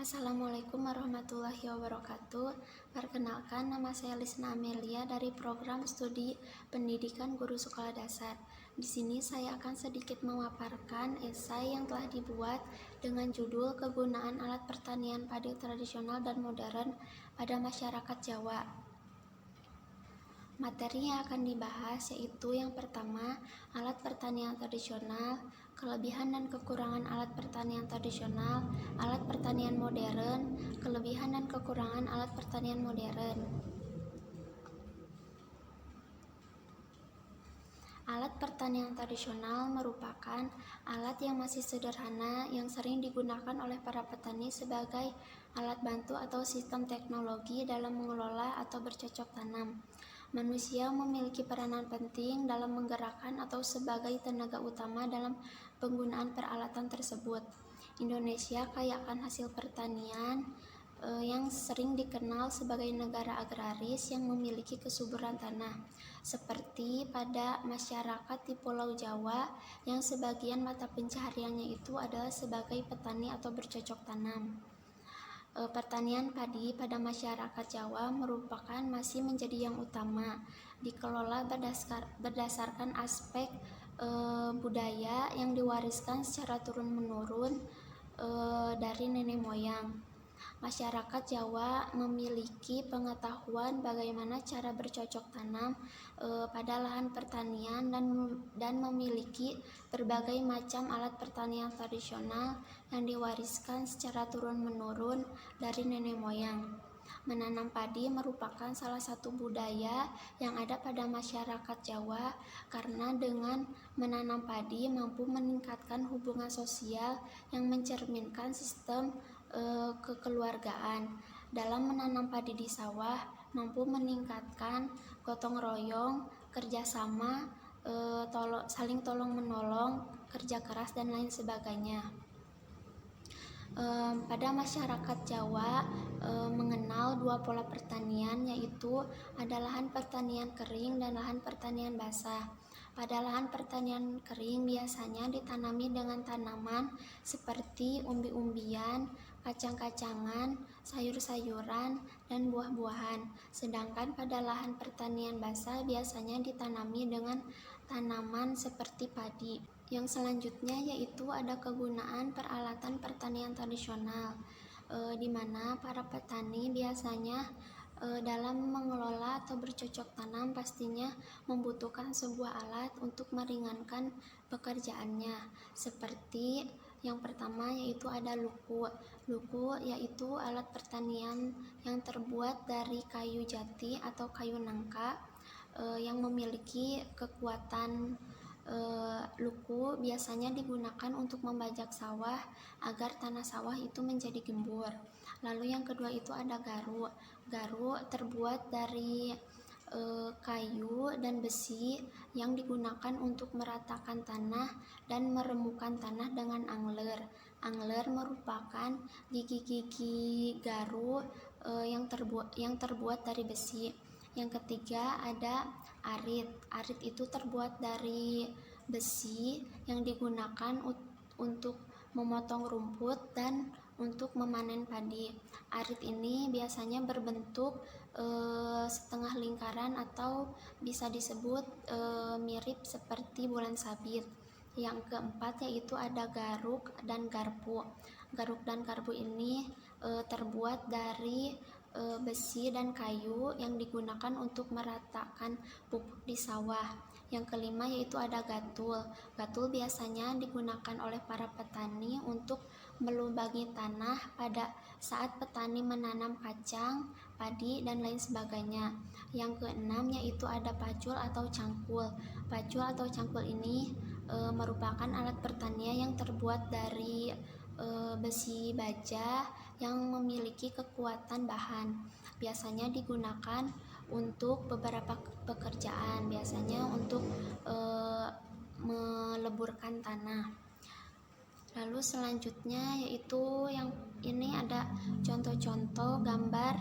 Assalamualaikum warahmatullahi wabarakatuh. Perkenalkan, nama saya Lisna Amelia dari program studi pendidikan guru sekolah dasar. Di sini saya akan sedikit memaparkan esai yang telah dibuat dengan judul Kegunaan Alat Pertanian Padi Tradisional dan Modern pada Masyarakat Jawa. Materi yang akan dibahas yaitu yang pertama, alat pertanian tradisional, kelebihan dan kekurangan alat pertanian tradisional, alat pertanian modern, kelebihan dan kekurangan alat pertanian modern. Alat pertanian tradisional merupakan alat yang masih sederhana yang sering digunakan oleh para petani sebagai alat bantu atau sistem teknologi dalam mengelola atau bercocok tanam. Manusia memiliki peranan penting dalam menggerakkan atau sebagai tenaga utama dalam penggunaan peralatan tersebut. Indonesia kaya akan hasil pertanian yang sering dikenal sebagai negara agraris yang memiliki kesuburan tanah, seperti pada masyarakat di Pulau Jawa yang sebagian mata pencahariannya itu adalah sebagai petani atau bercocok tanam. Pertanian padi pada masyarakat Jawa merupakan masih menjadi yang utama, dikelola berdasarkan aspek budaya yang diwariskan secara turun-menurun dari nenek moyang. Masyarakat Jawa memiliki pengetahuan bagaimana cara bercocok tanam pada lahan pertanian dan memiliki berbagai macam alat pertanian tradisional yang diwariskan secara turun-menurun dari nenek moyang. Menanam padi merupakan salah satu budaya yang ada pada masyarakat Jawa karena dengan menanam padi mampu meningkatkan hubungan sosial yang mencerminkan sistem kekeluargaan. Dalam menanam padi di sawah mampu meningkatkan gotong royong, kerjasama, saling tolong menolong, kerja keras dan lain sebagainya. Pada masyarakat Jawa mengenal dua pola pertanian, yaitu ada lahan pertanian kering dan lahan pertanian basah. Pada lahan pertanian kering biasanya ditanami dengan tanaman seperti umbi-umbian, kacang-kacangan, sayur-sayuran, dan buah-buahan. Sedangkan pada lahan pertanian basah biasanya ditanami dengan tanaman seperti padi. Yang selanjutnya yaitu ada kegunaan peralatan pertanian tradisional, di mana para petani biasanya dalam mengelola atau bercocok tanam pastinya membutuhkan sebuah alat untuk meringankan pekerjaannya. Seperti yang pertama yaitu ada luku. Luku yaitu alat pertanian yang terbuat dari kayu jati atau kayu nangka yang memiliki kekuatan. Luku biasanya digunakan untuk membajak sawah agar tanah sawah itu menjadi gembur. Lalu yang kedua itu ada garu. Garu terbuat dari kayu dan besi yang digunakan untuk meratakan tanah dan merembukan tanah dengan angler. Angler merupakan gigi-gigi garu yang terbuat dari besi. Yang ketiga ada arit. Arit itu terbuat dari besi yang digunakan untuk memotong rumput dan untuk memanen padi. Arit ini biasanya berbentuk setengah lingkaran atau bisa disebut mirip seperti bulan sabit. Yang keempat yaitu ada garuk dan garpu. Garuk dan garpu ini terbuat dari besi dan kayu yang digunakan untuk meratakan pupuk di sawah. Yang kelima yaitu ada gatul. Gatul biasanya digunakan oleh para petani untuk melubangi tanah pada saat petani menanam kacang, padi, dan lain sebagainya. Yang keenam yaitu ada pacul atau cangkul. Pacul atau cangkul ini merupakan alat pertanian yang terbuat dari besi baja yang memiliki kekuatan bahan. Biasanya digunakan untuk beberapa pekerjaan, biasanya untuk meleburkan tanah. Lalu selanjutnya yaitu yang ini ada contoh-contoh gambar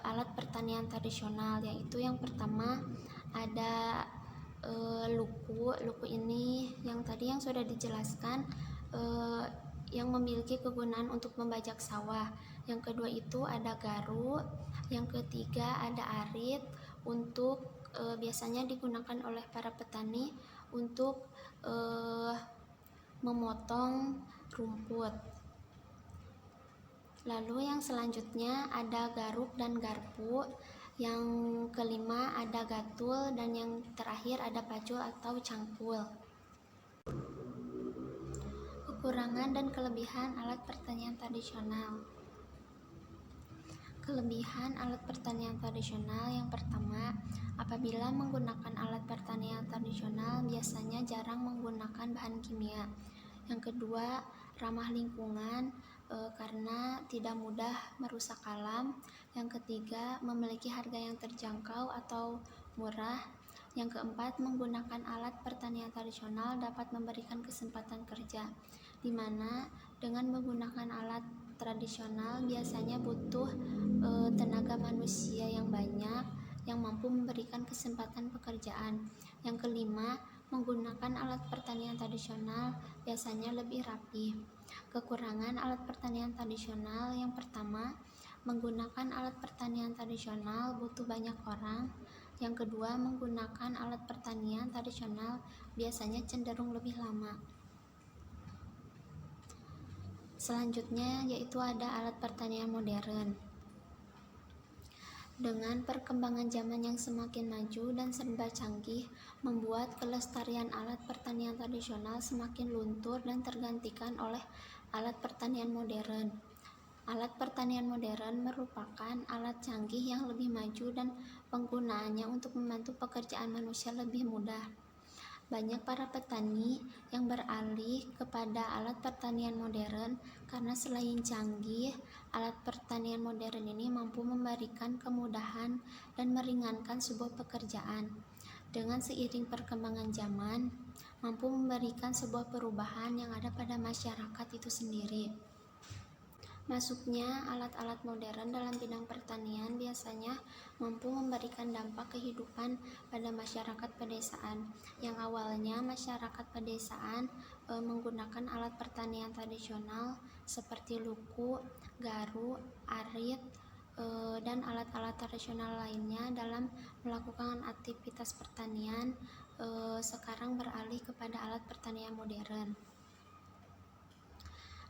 alat pertanian tradisional, yaitu yang pertama ada luku. Luku ini yang tadi yang sudah dijelaskan yang memiliki kegunaan untuk membajak sawah. Yang kedua itu ada garuk. Yang ketiga ada arit, untuk biasanya digunakan oleh para petani untuk memotong rumput. Lalu yang selanjutnya ada garuk dan garpu. Yang kelima ada gatul, dan yang terakhir ada pacul atau cangkul. Kekurangan dan kelebihan alat pertanian tradisional. Kelebihan alat pertanian tradisional yang pertama, apabila menggunakan alat pertanian tradisional biasanya jarang menggunakan bahan kimia. Yang kedua, ramah lingkungan karena tidak mudah merusak alam. Yang ketiga, memiliki harga yang terjangkau atau murah. Yang keempat, menggunakan alat pertanian tradisional dapat memberikan kesempatan kerja, di mana dengan menggunakan alat tradisional biasanya butuh tenaga manusia yang banyak yang mampu memberikan kesempatan pekerjaan. Yang kelima, menggunakan alat pertanian tradisional biasanya lebih rapi. Kekurangan alat pertanian tradisional yang pertama, menggunakan alat pertanian tradisional butuh banyak orang. Yang kedua, menggunakan alat pertanian tradisional biasanya cenderung lebih lama. Selanjutnya yaitu ada alat pertanian modern. Dengan perkembangan zaman yang semakin maju dan serba canggih, membuat kelestarian alat pertanian tradisional semakin luntur dan tergantikan oleh alat pertanian modern. Alat pertanian modern merupakan alat canggih yang lebih maju dan penggunaannya untuk membantu pekerjaan manusia lebih mudah. Banyak para petani yang beralih kepada alat pertanian modern karena selain canggih, alat pertanian modern ini mampu memberikan kemudahan dan meringankan sebuah pekerjaan. Dengan seiring perkembangan zaman, mampu memberikan sebuah perubahan yang ada pada masyarakat itu sendiri. Masuknya alat-alat modern dalam bidang pertanian biasanya mampu memberikan dampak kehidupan pada masyarakat pedesaan. Yang awalnya masyarakat pedesaan menggunakan alat pertanian tradisional seperti luku, garu, arit, dan alat-alat tradisional lainnya dalam melakukan aktivitas pertanian, sekarang beralih kepada alat pertanian modern.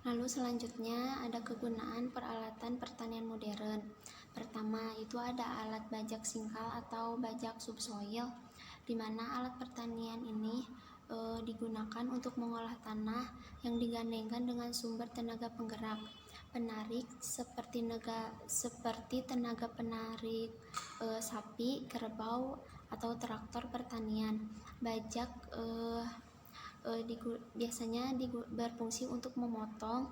Lalu selanjutnya ada kegunaan peralatan pertanian modern. Pertama itu ada alat bajak singkal atau bajak subsoil, di mana alat pertanian ini digunakan untuk mengolah tanah yang digandengkan dengan sumber tenaga penggerak penarik seperti tenaga penarik sapi, kerbau, atau traktor pertanian. Bajak biasanya berfungsi untuk memotong,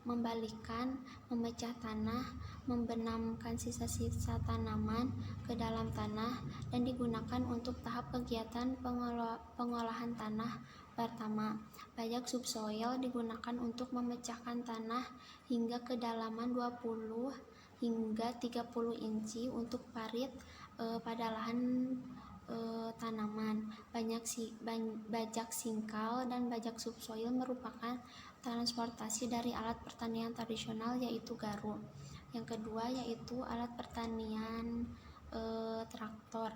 membalikan, memecah tanah, membenamkan sisa-sisa tanaman ke dalam tanah, dan digunakan untuk tahap kegiatan pengolahan tanah. Pertama, bajak subsoil digunakan untuk memecahkan tanah hingga kedalaman 20 hingga 30 inci untuk parit pada lahan tanaman. Bajak singkal dan bajak subsoil merupakan transportasi dari alat pertanian tradisional yaitu garu. Yang kedua yaitu alat pertanian traktor.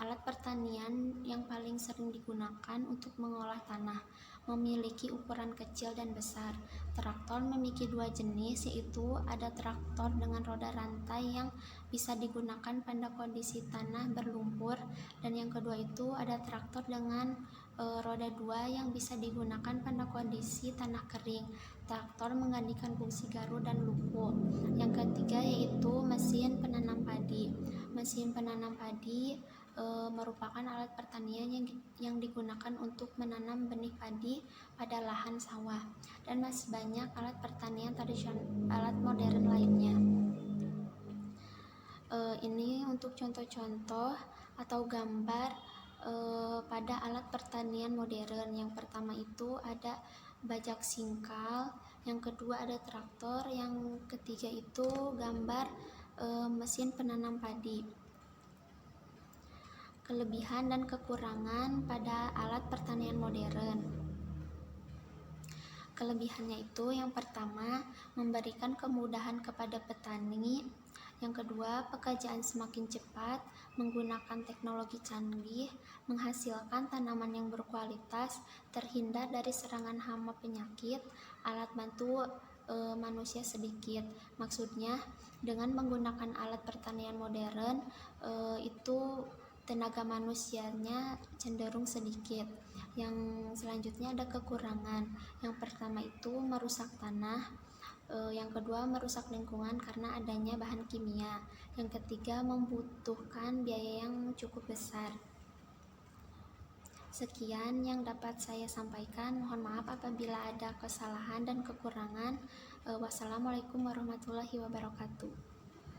Alat pertanian yang paling sering digunakan untuk mengolah tanah, memiliki ukuran kecil dan besar. Traktor memiliki dua jenis, yaitu ada traktor dengan roda rantai yang bisa digunakan pada kondisi tanah berlumpur, dan yang kedua itu ada traktor dengan roda dua yang bisa digunakan pada kondisi tanah kering. Traktor menggantikan fungsi garu dan luku. Yang ketiga yaitu mesin penanam padi. Mesin penanam padi merupakan alat pertanian yang digunakan untuk menanam benih padi pada lahan sawah, dan masih banyak alat pertanian tradisional, alat modern lainnya. Ini untuk contoh-contoh atau gambar pada alat pertanian modern. Yang pertama itu ada bajak singkal, yang kedua ada traktor, yang ketiga itu gambar mesin penanam padi. Kelebihan dan kekurangan pada alat pertanian modern. Kelebihannya itu yang pertama, memberikan kemudahan kepada petani. Yang kedua, pekerjaan semakin cepat, menggunakan teknologi canggih, menghasilkan tanaman yang berkualitas, terhindar dari serangan hama penyakit, alat bantu manusia sedikit. Maksudnya, dengan menggunakan alat pertanian modern, itu tenaga manusianya cenderung sedikit. Yang selanjutnya ada kekurangan. Yang pertama itu merusak tanah. Yang kedua merusak lingkungan karena adanya bahan kimia. Yang ketiga membutuhkan biaya yang cukup besar. Sekian yang dapat saya sampaikan. Mohon maaf apabila ada kesalahan dan kekurangan. Wassalamualaikum warahmatullahi wabarakatuh.